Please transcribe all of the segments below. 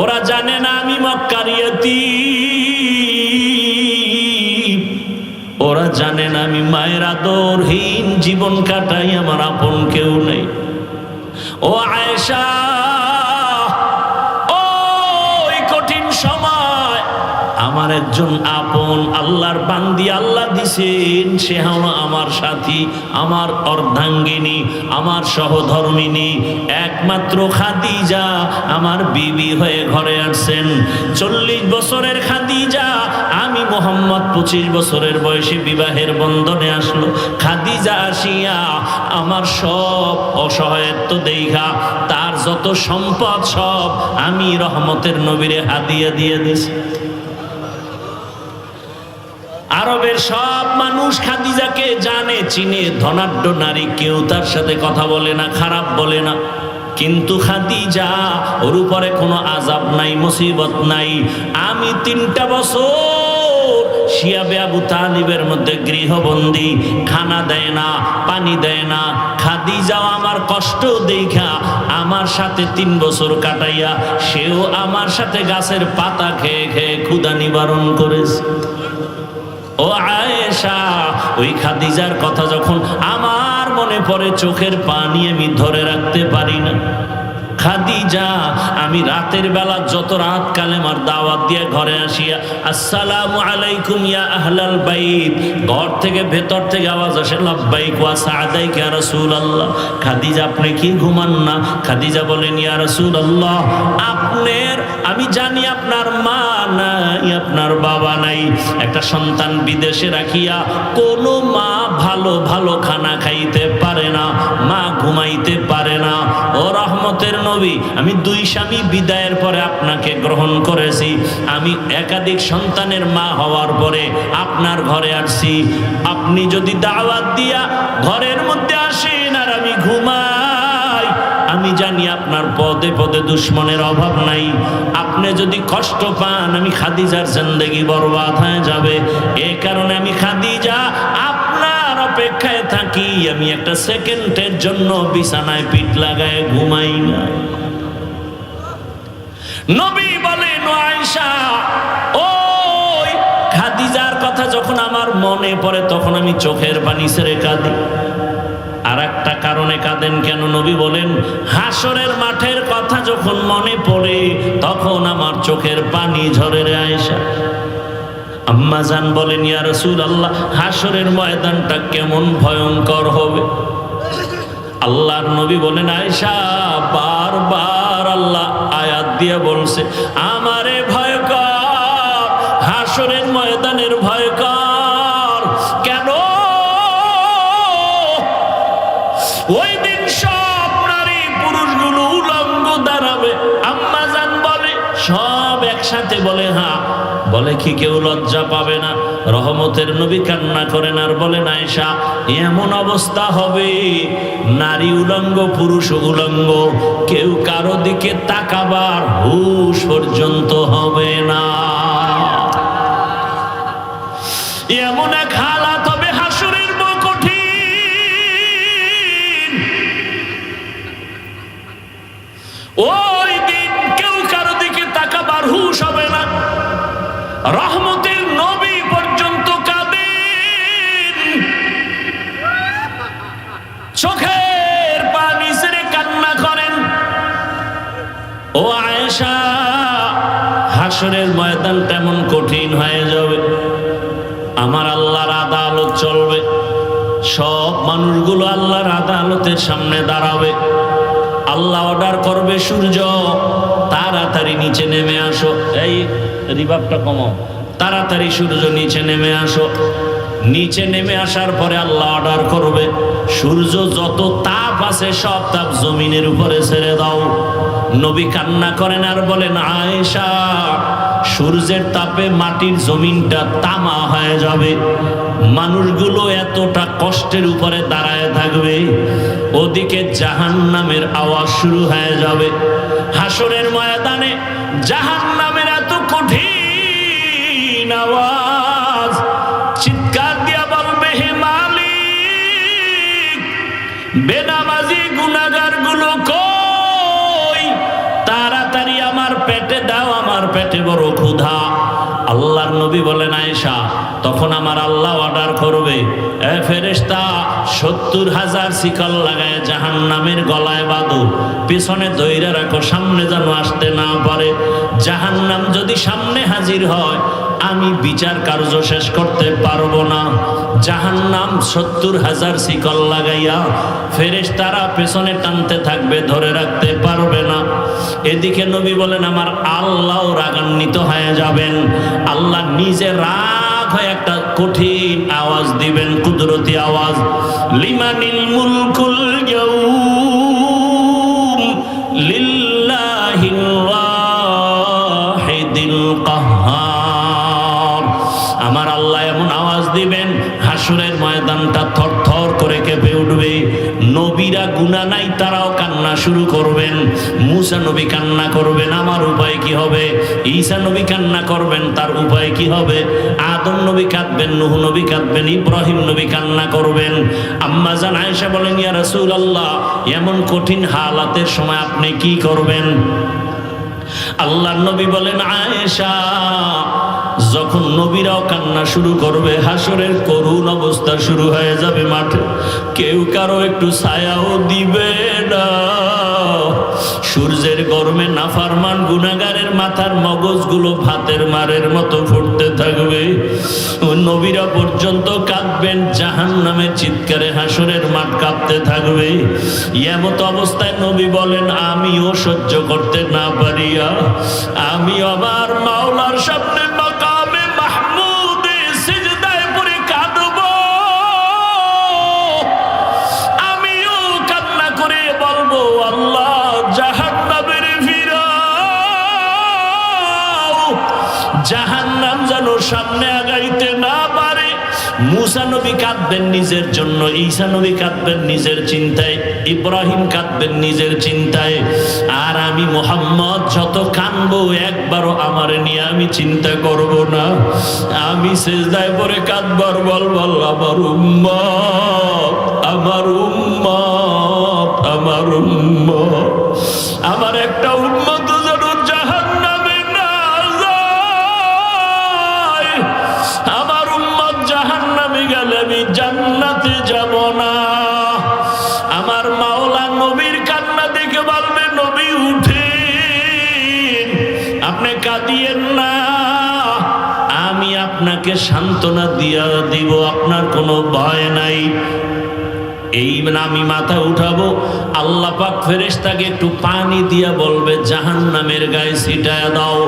ওরা জানে না আমি মক্কার ইয়তীম, ওরা জানে না আমি মায়ের আদরহীন জীবন কাটাই, আমার আপন কেউ নেই। ও আয়েশা, ওই কঠিন সময় আমার একজন আপন আল্লাহর বান্দি আল্লাহ দিছেন, সে হলো আমার সাথী, আমার অর্ধাঙ্গিনী, আমার সহধর্মিনী, একমাত্র খাদিজা আমার বিবি হয়ে ঘরে আসছেন। 40 বছরের খাদিজা, আমি মোহাম্মদ 25 বছরের বয়সে বিবাহের বন্ধনে আসলো। খাদিজা আসিয়া আমার সব অসহায়ত্ব দেখা তার যত সম্পদ সব আমি রহমতের নবীরে হাদিয়া দিয়ে দিছি। আরবের সব মানুষ খাদিজাকে জানে, চিনে, ধনাঢ্য নারী, কেউ তার সাথে কথা বলে না, খারাপ বলে না। কিন্তু খাদিজা, ওর উপরে কোনো আযাব নাই, মুসিবত নাই। আমি 3টা বছর শিয়াবে আবু তালিবের মধ্যে গৃহবন্দী, খানা দেয় না, পানি দেয় না। খাদিজাও আমার কষ্ট দেখা আমার সাথে 3 বছর কাটাইয়া সেও আমার সাথে গাছের পাতা খেয়ে খেয়ে ক্ষুধা নিবারণ করেছে। ও আয়েশা, ওই খাদিজার কথা যখন আমার মনে পড়ে, চোখের পানি আমি ধরে রাখতে পারি না। খাদিজা, আমি রাতের বেলা যত রাত কালেমার দাওয়াত দিয়ে ঘরে আসিয়া আসসালামু আলাইকুম ইয়া আহলাল বাইত, ঘর থেকে ভেতর থেকে আওয়াজ আসে লাব্বাইক ওয়া সাআদাইক ইয়া রাসূলুল্লাহ। খাদিজা, আপনি কি ঘুমান না? খাদিজা বলেন, ইয়া রাসূলুল্লাহ, আপনার, আমি জানি আপনার মা নাই, আপনার বাবা নাই, একটা সন্তান বিদেশে রাখিয়া কোনো মা ভালো ভালো খানা খাইতে পারে না, মা ঘুমাইতে পারে না। ও রহমতের নবী, আমি 2 স্বামী বিদায়ের পরে আপনাকে গ্রহণ করেছি, আমি একাধিক সন্তানের মা হওয়ার পরে আপনার ঘরে আসছি। আপনি যদি দাওয়াত দিয়া ঘরের মধ্যে আসেন আর আমি ঘুমাই, আমি জানি আপনার পদে পদে দুশ্মনের অভাব নাই। আপনি যদি কষ্ট পান, আমি খাদিজার জিন্দেগি বরবাদ হয়ে যাবে। এই কারণে আমি খাদিজা আপনার অপেক্ষায় থাকি, আমি একটা সেকেন্ডের জন্য বিছানায় পিঠ লাগায় ঘুমাই না। নবী বলেন, আয়েশা, ওই খাদিজার কথা যখন আমার মনে পড়ে তখন আমি চোখের পানি ছেড়ে কাঁদি। আর একটা কারণে কাঁদেন কেন? নবী বলেন, হাসরের মাঠের কথা যখন মনে পড়ে তখন আমার চোখের পানি ঝরে রে আয়েশা। আম্মা জান বলেন, ইয়া রাসূলুল্লাহ, হাসরের ময়দানটা কেমন ভয়ঙ্কর হবে? আল্লাহর নবী বলেন, আয়েশা, বারবার আল্লাহ আয়াত দিয়ে বলছে আমারে ভয় কর, হাসরের ময়দানের ভয় কর। কেন? ওই দিন সব নারী পুরুষগুলো উলঙ্গ দাঁড়াবে। আম্মা জান বলে, সব একসাথে বলে, হ্যাঁ। বলে কি কেউ লজ্জা পাবে না? রহমতের নবী কান্না করেন আর বলেন, আয়েশা, এমন অবস্থা হবে নারী উলঙ্গ পুরুষ উলঙ্গ, কেউ কারো দিকে তাকাবার হুঁশ পর্যন্ত হবে না। এমন এক হালাত হবে হাসরের বড় কঠিন। ওই দিন কেউ কারো দিকে তাকাবার হুঁশ হবে না। রহমতের নবী পর্যন্ত কাঁদেন, চোখের পানি ছেড়ে কান্না করেন। ও আয়েশা, হাসরের ময়দান তেমন কঠিন হয়ে যাবে, আমার আল্লাহর আদালত চলবে, সব মানুষগুলো আল্লাহর আদালতের সামনে দাঁড়াবে। আল্লাহ অর্ডার করবে, সূর্য তাড়াতাড়ি নিচে নেমে আসো, এই রিভাবটা কমাও, তাড়াতাড়ি সূর্য নিচে নেমে আসো। নিচে নেমে আসার পরে আল্লাহ অর্ডার করবে, সূর্য যত তাপ আছে সব তাপ জমিনের উপরে ছেড়ে দাও। নবী কান্না করেন আর বলেন, আয়েশা, সূর্যের তাপে মাটির জমিনটা তামা হয়ে যাবে, মানুষগুলো এতটা কষ্টের উপরে দাঁড়ায় থাকবে, ওদিকে জাহান্নামের আওয়াজ শুরু হয়ে যাবে। হাসরের ময়দানে জাহান্নামের এত কঠিন আওয়াজ, চিৎকার দিয়া বলবে, হে মালিক, বেনামাজি গুনাহগার গুলো কই, তাড়াতাড়ি আমার পেটে দাও, আমার পেটে বড় ক্ষুধা। আল্লাহর নবী বলেন, আয়েশা, তখন আমার আল্লাহ অর্ডার করবে, এ ফেরেশতা, 70,000 শিকল লাগায় জাহান্নামের গলায় বাঁধো, পিছনে দইরা রাখো, সামনে যেন আসতে না পারে। জাহান্নাম যদি সামনে হাজির হয়, আমি বিচার কার্য শেষ করতে পারবো না। জাহান্নাম 70,000 শিকল লাগাইয়া ফেরেশতারা পেছনে টানতে থাকবে, ধরে রাখতে পারবে না। এদিকে নবী বলেন, আমার আল্লাহ রাগান্বিত হয়ে যাবেন। আল্লাহ নিজে রাগ হয়ে একটা কঠিন আওয়াজ দিবেন, কুদরতি আওয়াজ, লিমানিল মুলকুল ইয়াউম লিল্লাহিল ওয়াহিদিল কাহ্হার। আমার আল্লাহ এমন আওয়াজ দিবেন, হাসরের ময়দানটা থরথর করে কেঁপে উঠবে। নবীরা গুনাহ নাই, তারাও কান্না শুরু করবেন। মুসা নবী কান্না করবেন, আমার উপায় কি হবে? ঈসা নবী কান্না করবেন, তার উপায় কি হবে? আদম নবী কাঁদবেন, নূহ নবী কাঁদবেন, ইব্রাহিম নবী কান্না করবেন। আম্মা জান আয়েশা বলেন, ইয়া রাসূলুল্লাহ, এমন কঠিন হালাতের সময় আপনি কি করবেন? আল্লাহর নবী বলেন, আয়েশা, যখন নবীরাও কান্না শুরু করবে, হাসরের করুণ অবস্থা শুরু হয়ে যাবে মাঠে, কেউ কারো একটু ছায়াও দিবে না। সূর্যের গরমে নাফরমান গুনাহগারের মাথার মগজগুলো ভাতের মারের মতো ফুটতে থাকবে। নবীরা পর্যন্ত কাঁদবেন, জাহান্নামের চিৎকারে হাসরের মাঠ কাঁপতে থাকবে। এমত অবস্থায় নবী বলেন, আমিও সহ্য করতে না পারিয়া আমি আমার মাওলার সামনে মাকামে মাহমুদে সিজদায় পড়ে কাঁদব। আমিও কান্না করে বলবো, আল্লাহ, জাহান্নামের ফিরাও, জাহান্নাম যেন সামনে আগাইতে না পারে। মুসা নবী কাঁদবেন নিজের জন্য, ঈসা নবী কাঁদবেন নিজের চিন্তায়, ইব্রাহিম কাঁদবেন নিজের চিন্তায়, আর আমি মুহাম্মদ যত কাঁদবো, একবারও আমারে নিয়ে আমি চিন্তা করব না। আমি সিজদায় পড়ে কাঁদবার বলবো, আমার উম্মত, আমার উম্মত, আমার উম্মত, আমার একটা উম্মত যেন জাহান্নামে না যায়। আমার উম্মত জাহান্নামে গেলে আমি জান্নাতে যাব না। আমার মাওলা নবীর কান্না দেখে বলবে, নবী উঠেন, আপনি কাঁদিয়েন না, আমি আপনাকে সান্ত্বনা দিয়া দিব, আপনার কোনো ভয় নাই। এই আমি মাথা উঠাবো, আল্লাহ পাক ফেরেশতাকে একটু পানি দিয়া বলবে, জাহান্নামের গায়ে ছিটায়া দাও।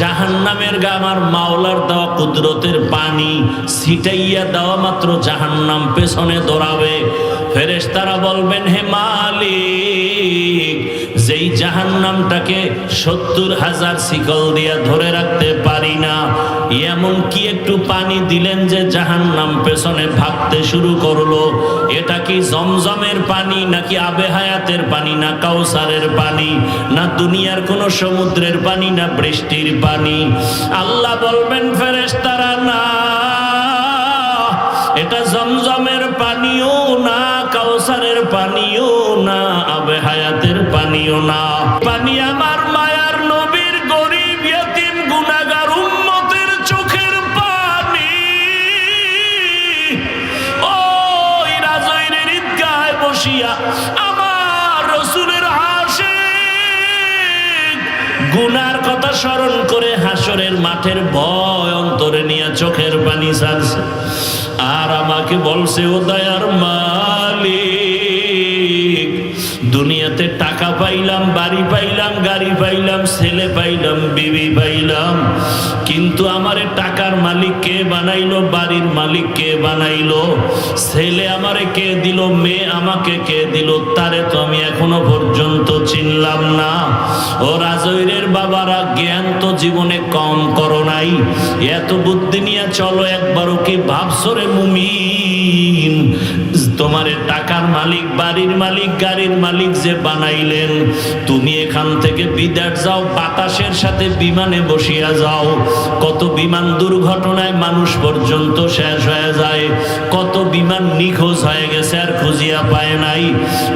জাহান্নামের গায়ে আমার মাওলার দেওয়া কুদরতের পানি ছিটাইয়া দেওয়া মাত্র জাহান্নাম পেছনে দৌড়াবে। ফেরেশতারা বলবেন, হে মালিক, যেই জাহান্নামটাকে 70,000 শিকল দিয়া ধরে রাখতে পারি না, এমন কি একটু পানি দিলেন যে জাহান্নাম পেছনে ভাগতে শুরু করলো? এটা কি জমজমের পানি, নাকি আবে হায়াতের পানি, না কাউসারের পানি, না দুনিয়ার কোন সমুদ্রের পানি, না বৃষ্টির পানি? আল্লাহ বলবেন, ফেরেশতারা, না, এটা জমজমের পানিও না, কাউসারের পানিও না, আবে হায়াতের পানিও না। পানি আমার মায়ার নবীর গরিব ইয়তিম গুনাহগার উম্মতের চোখের পানি। ওই রাজৈরের ঈদগাহে বসিয়া আমার রাসূলের আশিক গুনার কথা স্মরণ করে হাসরের মাঠের ভয় অন্তরে নিয়ে চোখের পানি ছাড়ছে, আর আমাকে বলছে, ও দয়ার মালিক, দুনিয়াতে টাকা পাইলাম, বাড়ি পাইলাম, গাড়ি পাইলাম, ছেলে পাইলাম, বিবি পাইলাম, কিন্তু আমারে টাকার মালিক কে বানাইলো, বাড়ির মালিক কে বানাইলো, ছেলে আমারে কে দিল, মেয়ে আমাকে কে দিল, তারে তো আমি এখনো পর্যন্ত চিনলাম না। ও রাজৈরের বাবারা, জ্ঞান তো জীবনে কম করো নাই, এত বুদ্ধি নিয়ে চলো। একবারও কি ভাবছো রে মুমিন, তোমারে টাকার মালিক, বাড়ির মালিক, গাড়ির মালিক যে বানাইলেন, তুমি এখান থেকে বিদেশ যাও, বাতাসের সাথে বিমানে বসিয়া যাও। কত বিমান দুর্ঘটনায় মানুষ পর্যন্ত শেষ হয়ে যায়, কত বিমান নিখোঁজ হয়ে গেছে আর খুঁজিয়া পায় নাই।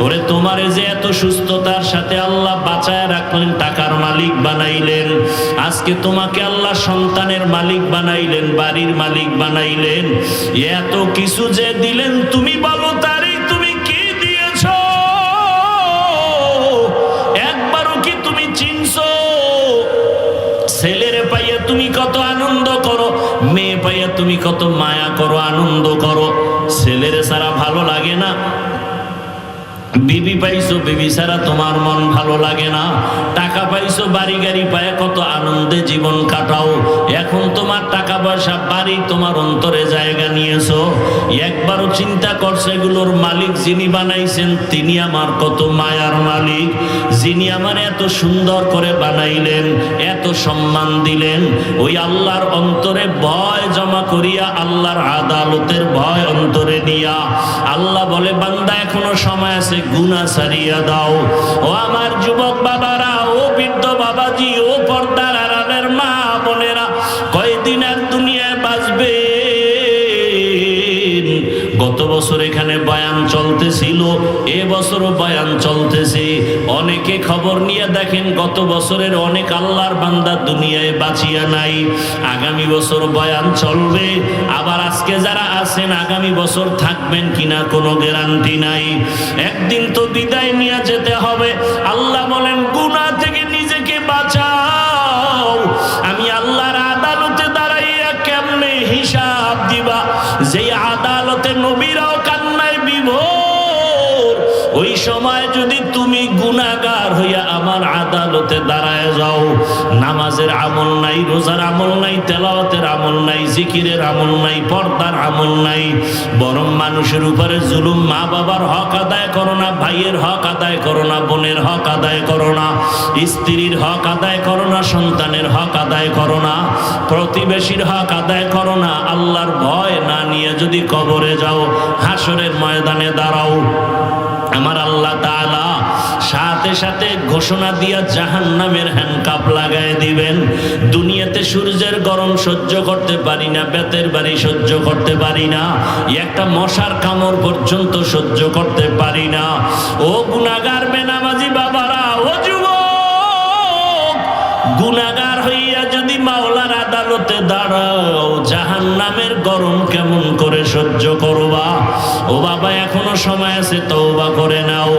ওরে তোমারে যে এত সুস্থতার সাথে আল্লাহ বাঁচায় রাখলেন, টাকার মালিক বানাইলেন, আজকে তোমাকে আল্লাহ সন্তানের মালিক বানাইলেন, বাড়ির মালিক বানাইলেন, এত কিছু যে দিলেন, তুমি বলো তারই তুমি কি দিয়েছ? একবারও কি তুমি চিনছো? ছেলেরে পাইয়া তুমি কত আনন্দ করো, মেয়ে পাইয়া তুমি কত মায়া করো, আনন্দ করো। ছেলেরে ছাড়া ভালো লাগে না। বিবি পাইছো, বিবি ছাড়া তোমার মন ভালো লাগে না। টাকা পাইছো, বাড়ি গাড়ি পায় কত আনন্দে জীবন কাটাও। এখন তোমার টাকা পয়সা, বাড়ি তোমার অন্তরে জায়গা নিয়েছো। একবারও চিন্তা করছো এগুলোর মালিক যিনি বানাইছেন তিনি আমার কত মায়ার মালিক, যিনি আমার এত সুন্দর করে বানাইলেন, এত সম্মান দিলেন। ওই আল্লাহর অন্তরে ভয় জমা করিয়া, আল্লাহর আদালতের ভয় অন্তরে নিয়া আল্লাহ বলে, বান্দা এখনো সময় আছে, গুনাহ ছাড়িয়া দাও। ও আমার যুবক বাবারা, ও বৃদ্ধ বাবাজি, ও পর্দার আড়ালের মা বোনেরা, কয়দিন আর দুনিয়ায় বাঁচবে? গত বছর এখানে বয়ান চলতেছিল, এ বছরও বয়ান চলতেছে। অনেকে খবর নিয়ে দেখেন গত বছরের অনেক আল্লাহর বান্দা দুনিয়ায় বাঁচিয়া নাই। আগামী বছর বয়ান চলবে, আবার আজকে যারা আছেন আগামী বছর থাকবেন কিনা কোনো গ্যারান্টি নাই। একদিন তো বিদায় নিয়ে যেতে হবে। আল্লাহ বলেন, গুনাহ থেকে নিজেকে বাঁচাও, আমি আল্লাহর আদালতে দাঁড়াইয়া কেমনে হিসাব দিবা? যে আদালতে নবীরাও কান্নায় বিভোর, ওই সময় যদি তুমি গুনাহগার হইয়া আমার আদালতে দাঁড়ায় যাও, নামাজের আমল নাই, রোজার আমল নাই, তেলাওয়াতের আমল নাই, জিকিরের আমল নাই, পর্দার আমল নাই, বরং মানুষের উপরে জুলুম, মা বাবার হক আদায় করো না, ভাইয়ের হক আদায় করো না, বোনের হক আদায় করো না, স্ত্রীর হক আদায় করো না, সন্তানের হক আদায় করো না, প্রতিবেশীর হক আদায় করো না। আল্লাহর ভয় না নিয়ে যদি কবরে যাও, হাসরের ময়দানে দাঁড়াও, আমার আল্লাহ তাআলা সাথে সাথে ঘোষণা দিয়া জাহান্নামের হ্যান্ডকাপ লাগায় দিবেন। দুনিয়াতে সূর্যের গরম সহ্য করতে পারি না, বেতের বাড়ি সহ্য করতে পারি না, একটা মশার কামড় পর্যন্ত সহ্য করতে পারি না। ও গুনাহগার বেনামাজি বাবারা, ও যুবক, গুনাহগার হইয়া যদি মাওলার আদালতে দাঁড়াও, জাহান্নামের গরম কেমন করে সহ্য করবা? ও বাবা, এখনো সময় আছে, তওবা করে নাও।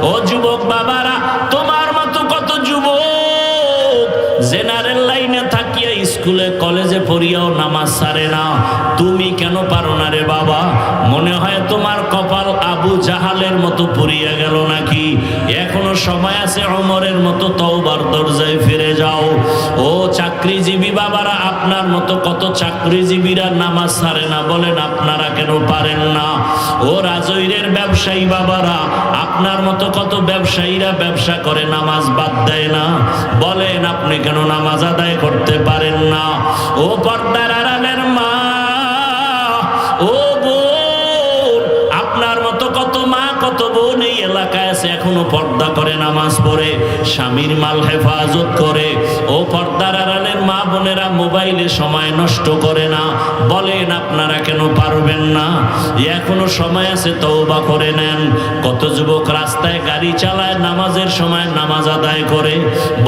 ও যুবক বাবারা, তোমার মতো কত যুবক জেনারেল লাইনে থাকিয়া স্কুলে কলেজে পড়িয়াও নামাজ ছাড়ে না। তুমি কেন পারো না রে বাবা? মনে হয় তোমার কপাল আবু জাহালের মতো পুড়িয়া গেল নাকি? এখনো সময় আছে, ওমরের মতো তওবার দরজায় ফিরে যাও। ও চাকরিজীবী বাবারা, আপনার মতো কত চাকরিজীবীরা নামাজ ছাড়ে না, বলেন আপনারা কেন পারেন না? ও রাজৈরের ব্যবসায়ী বাবারা, আপনার মতো কত ব্যবসায়ীরা ব্যবসা করে, নামাজ বাদ দেয় না, বলেন আপনি কেন নামাজ আদায় করতে পারেন না? ও পর্দার আড়ালের মা, ও বোন, আপনার মতো কত মা, কত বোন এই এলাকায় আছে, এখনো পর্দা করে, নামাজ পড়ে, স্বামীর মাল হেফাজত করে। ও পর্দার আড়ালের মা বোনেরা, মোবাইলে সময় নষ্ট করে না, বলেন আপনারা কেন পারবেন না? এখনো সময় আছে, তওবা করে নেন। কত যুবক রাস্তায় গাড়ি চালায়, নামাজের সময় নামাজ আদায় করে,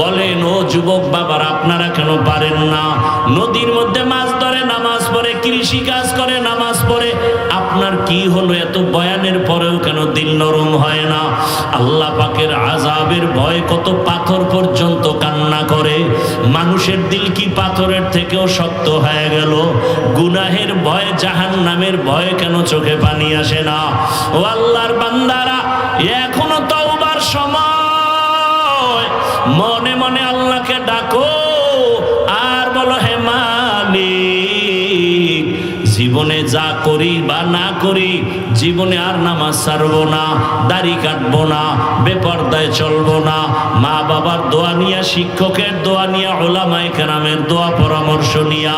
বলেন ও যুবক বাবার, আপনারা কেন পারেন না? নদীর মধ্যে মাছ ধরে, নামাজ পড়ে, কৃষি কাজ করে, নামাজ পড়ে, আপনার কি হলো? এত বয়ানের পরেও কেন দিল নরম হয় না? আল্লাহ পাকের আযাবের ভয় কত পাথর পর্যন্ত কান্না করে। মানুষের দিল কি পাথরের থেকেও শক্ত হয়ে গেল? গুনাহের ভয়, জাহান্নামের ভয় কেন চোখে পানি আসে না? ও আল্লাহর বান্দারা, এখনো তওবার সময়। মনে মনে আল্লাহকে ডাকো আর বলো, হে মালিক, জীবন জীবনে যা করি বা না করি, জীবনে আর নামাজ ছাড়বো না, দাড়ি কাটবো না, বেপরদায় চলবো না, মা বাবার দোয়া নিয়া, শিক্ষকের দোয়া নিয়া, উলামায়ে কেরামের দোয়া পরামর্শ নিয়া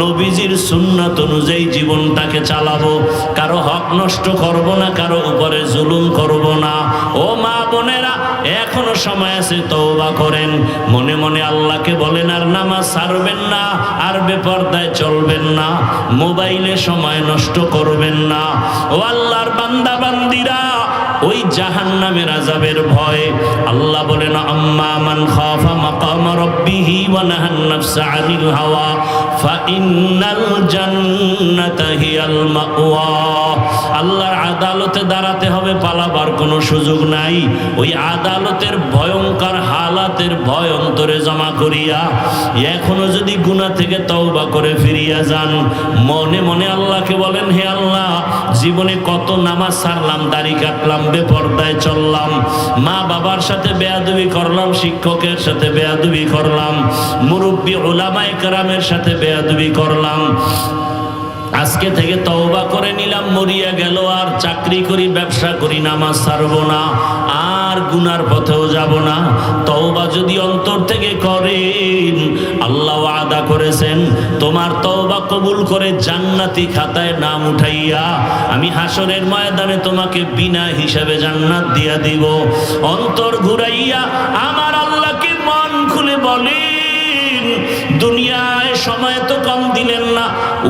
নবীজির সুন্নাত অনুযায়ী জীবনটাকে চালাবো। কারো হক নষ্ট করব না, কারো উপরে জুলুম করব না। ও মা বোনেরা, এখনো সময় আছে, তওবা করেন। মনে মনে আল্লাহকে বলেন আর নামাজ ছাড়বেন না, আর বেপরদায় চলবেন না, মোবাইলে সময় নষ্ট করবেন না। ও আল্লাহর বান্দা বান্দিরা, ওই জাহান্নামের আযাবের ভয় আল্লাহ বলেন, আম্মা মান খাফা মাকাম রাব্বিহি ওয়া নাহান নাফসা আনিল হাওয়া ফাইন্নাল জান্নাতা হিয়াল মাওয়া। আল্লাহর আদালতে দাঁড়াতে হবে, পালাবার কোনো সুযোগ নাই। ওই আদালতের ভয়ঙ্কর হালাতের ভয় অন্তরে জমা করিয়া এখনো যদি গুনাহ থেকে তওবা করে ফিরিয়া যান, মনে মনে আল্লাহকে বলেন, হে আল্লাহ, জীবনে কত নামাজ ছাড়লাম, দাড়ি কাটলাম, বেপরদায় চললাম, মা বাবার সাথে বেয়াদবি করলাম, শিক্ষকের সাথে বেয়াদবি করলাম, মুরব্বী উলামায়ে কেরামের সাথে বেয়াদবি করলাম। আজকে থেকে তওবা করে নিলাম, মরিয়া গেল আর চাকরি করি, ব্যবসা করি, নামাজ ছাড়বো না, আর গুনার পথেও যাব না। তওবা যদি অন্তর থেকে করেন, আল্লাহ ওয়াদা করেছেন, তোমার তওবা কবুল করে জান্নাতি খাতায় নাম উঠাইয়া আমি হাসরের ময়দানে তোমাকে বিনা হিসাবে জান্নাত দিয়া দিব। অন্তর ঘুরাইয়া আমার আল্লাহকে মন খুলে বলেন, দুনিয়ায় সময় তো কম দিলেন না,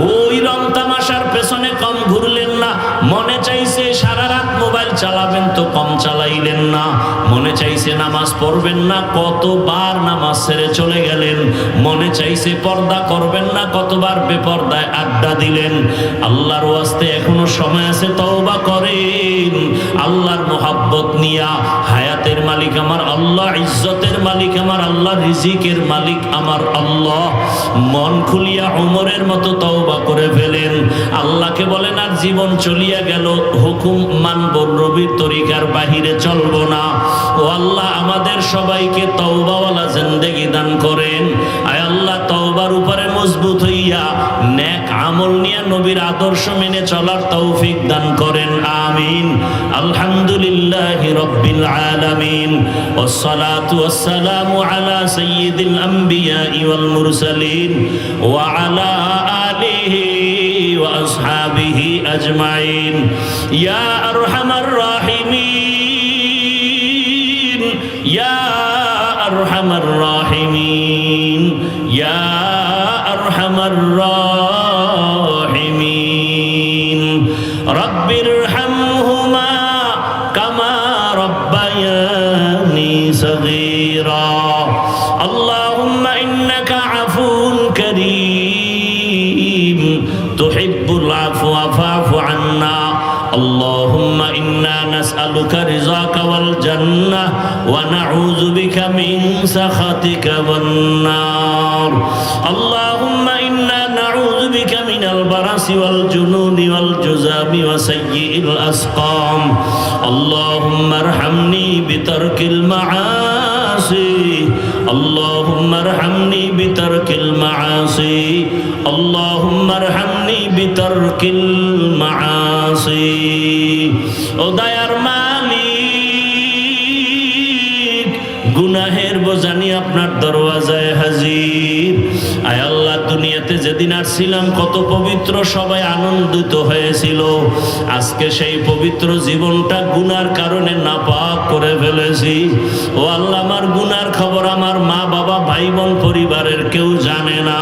ওই রং তামাশার পেছনে কম ঘুরলেন না, মনে চাইছে সারা রাত মোবাইল চালাবেন তো কম চালাইলেন না, মনে চাইছে নামাজ পড়বেন না, কতবার নামাজ ছেড়ে চলে গেলেন, মনে চাইছে পর্দা করবেন না, কতবার বেপর্দায় আড্ডা দিলেন। আল্লাহর ওয়াস্তে এখনো সময় আছে, তওবা করেন। আল্লাহর মোহাব্বত নিয়া, হায়াতের মালিক আমার আল্লাহ, ইজ্জতের মালিক আমার আল্লাহ, রিজিকের মালিক আমার আল্লাহ। মন খুলিয়া উমরের মতো তওবা করে ফেলেন। আল্লাহকে বলেন, আর জীবন চলিয়া গেল, হুকুম মানব, নবীর তরিকার বাহিরে চলবো না। ও আল্লাহ, আমাদের সবাইকে তওবাওয়ালা জিন্দেগি দান করেন। আয় আল্লাহ, তওবার উপরে মজবুত হইয়া নেক আমল নিয়ে নবীর আদর্শ মেনে চলার তৌফিক দান করেন, আমিন। আলহামদুলিল্লাহি রাব্বিল আলামিন, ওয়াসসালাতু ওয়াসসালামু আলা সাইয়্যিদিল আমবিয়া ওয়াল মুরসালিন ওয়া আলা আলিহি ওয়া আসহাবিহি আজমাইন। ইয়া আরহামার রাহিমিন, ইয়া আরহামার রাহিমিন, ইয়া আরহামার রাহিমিন। রব্বিরহামহুমা কামা রব্বায়ানি সগীরা। আল্লাহুম্মা ইন্নাকা আফুন কারীম তুহিব্বুল আফওয়া ফা'ফু আন্না। اللهم إنا نسألك رضاك والجنة ونعوذ بك من سخطك والنار. اللهم إنا نعوذ بك من البرص والجنون والجذام وسيء الأسقام. اللهم ارحمني بترك المعاصي. اللهم ارحمني بترك المعاصي. اللهم ارحمني بترك المعاصي. ও দয়ার মালিক, গুনাহের বোঝানি আপনার দরওয়াজায় হাজির। আয় আল্লাহ, দুনিয়াতে যেদিন আসছিলাম কত পবিত্র, সবাই আনন্দিত হয়েছিল। আজকে সেই পবিত্র জীবনটা গুনার কারণে নাপাক করে ফেলেছি। ও আল্লাহ, আমার গুনার খবর আমার মা বাবা, ভাই বোন, পরিবারের কেউ জানে না।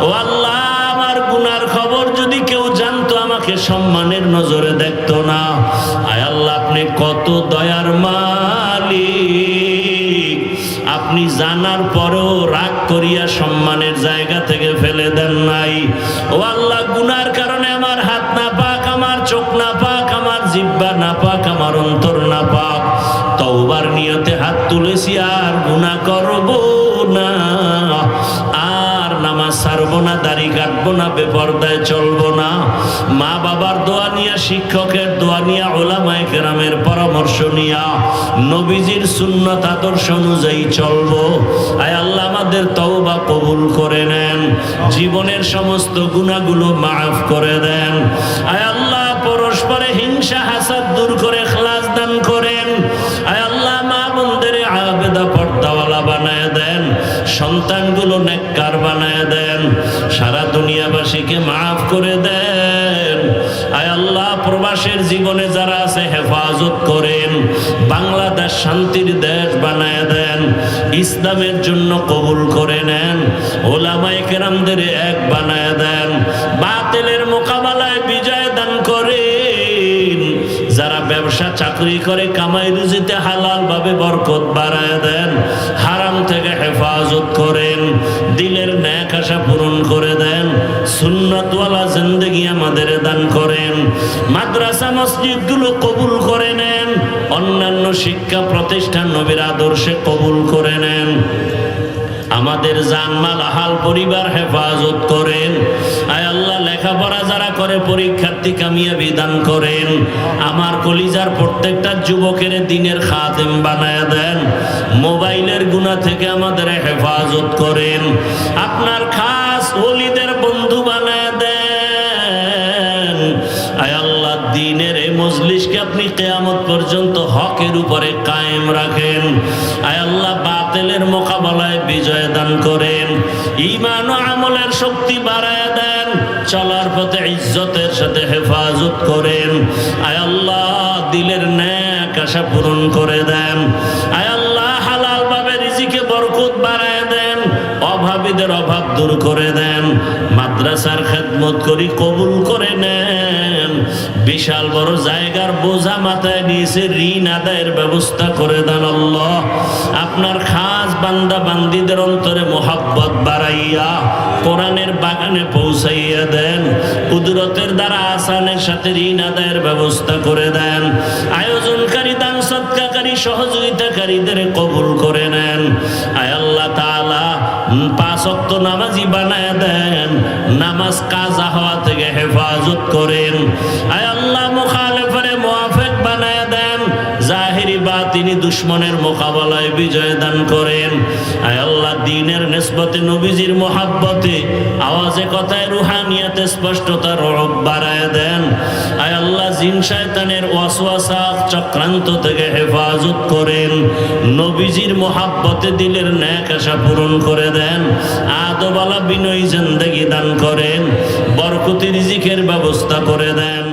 ও আল্লাহ, আমার গুনার খবর যদি কেউ জানতো, আমাকে সম্মানের নজরে দেখতো না। আয় আল্লাহ, আপনি কত দয়ার মালিক, আপনি জানার পরেও রাগ করিয়া সম্মানের জায়গা থেকে ফেলে দেন নাই। ও আল্লাহ, গুনার কারণে আমার হাত না পাক, আমার চোখ না পাক, আমার জিহ্বা না পাক, আমার অন্তর না পাক। তওবার নিয়তে হাত তুলেছি, আর গুনাহ করব না, আর নামাজ ছাড়বো না, দাড়ি কাটবো না, বেপরদায় চলবো না। মা বাবার দোয়া নিয়া, শিক্ষকের দোয়া নিয়া, উলামায়ে কেরামের পরামর্শ নিয়া নবীজির সুন্নাত আদর্শ অনুযায়ী চলবো। আয় আল্লাহ, আমাদের তওবা কবুল করে নেন। জীবনের সমস্ত গুনাহগুলো মাফ করে দেন। আয় আল্লাহ পরস্পরে হিংসা হাসাদ দূর করে ইখলাস দান করেন। আয় আল্লাহ মা বোনদের আবেদা পর্দাওয়ালা বানায় দেন, সন্তানগুলো নেককার বানায় দেন, সারা দুনিয়াবাসীকে মাফ করে দেন। আয় আল্লাহ প্রবাসের জীবনে যারা আছে হেফাজত করেন, বাংলাদেশ শান্তির দেশ বানায় দেন, ইসলামের জন্য কবুল করে নেন, ওলামায়ে কেরামদের এক বানায় দেন, বাতিলের মোকাবেলায় বিজয় দান করেন। যারা ব্যবসা চাকরি করে কামাই রুজিতে হালাল ভাবে বরকত বাড়ায় দেন, হারাম থেকে হেফাজত করেন, দিলের ন্যাক আশা পূরণ করে দেন, সুন্নতওয়ালা জিন্দেগি আমাদের দান করেন। মাদ্রাসা মসজিদগুলো কবুল করে নেন, অন্যান্য শিক্ষা প্রতিষ্ঠান নবীর আদর্শে কবুল করে নেন। আমাদের জানমাল আহাল পরিবার হেফাজত করেন। আয় আল্লাহ লেখাপড়া যারা করে পরীক্ষার্থী কামিয়াবি দান করেন। আমার কলিজার প্রত্যেকটা যুবকের দিনের খাদেম বানায় দেন। মোবাইলের গুনাহ থেকে আমাদের হেফাজত করেন। আপনার খাস ওলিদের বন্ধু বানায় দেন। আয় আল্লাহ দ্বীনের এই মজলিসকে আপনি কিয়ামত পর্যন্ত হকের উপরে কায়েম রাখেন। আয় আল্লাহ বাতিলের মোকাবেলায় বিজয় দান করেন, ঈমান ও আমলের শক্তি বাড়ায় দেন, চলার পথে ইজ্জতের সাথে হেফাজত করেন। আয় আল্লাহ দিলের ন্যাক আশা পূরণ করে দেন। আয় আল্লাহ হালাল ভাবে রিজিকে বরকত বাড়ায় দেন, অভাবীদের অভাব দূর করে দেন। মাদ্রাসার খেদমত করি কবুল করে নেন। বিশাল বড় জায়গার বোঝা মাথায় নিয়েছে, ঋণ আদায়ের ব্যবস্থা করে দেন আল্লাহ। আপনার খাস বান্দা বান্দীদের অন্তরে মোহাব্বত বাড়াইয়া কোরআনের বাগানে পৌঁছাইয়া দেন। কুদরতের দ্বারা আসানের সাথে ঋণ আদায়ের ব্যবস্থা করে দেন। আয়োজনকারী দান সদকাকারী সহযোগিতাকারীদের কবুল করে নেন। আয় আল্লাহ তাআলা 5 ওয়াক্ত নামাজি বানায় দেন, নামাজ কাজা হওয়া থেকে হেফাজত করেন। আয় আল্লাহ মুখালেফারে মুআফিক বানায় দেন, জাহিরি বাতিনি দুশমনের মোকাবেলায় বিজয় দান করেন। আয় আল্লাহ দ্বীনের নিসবতে নবীজির মোহাব্বতে আওয়াজে কথায় রুহানিয়াতে স্পষ্টতা রব বাড়ায় দেন। আয় আল্লাহ জিন শয়তানের ওয়াসওয়াসা চক্রান্ত থেকে হেফাজত করেন। নবীজির মোহাব্বতে দিলের ন্যাক আশা পূরণ করে দেন। আদবালা বিনয়ী জিন্দেগি দান করেন, বরকতি রিজিকের ব্যবস্থা করে দেন।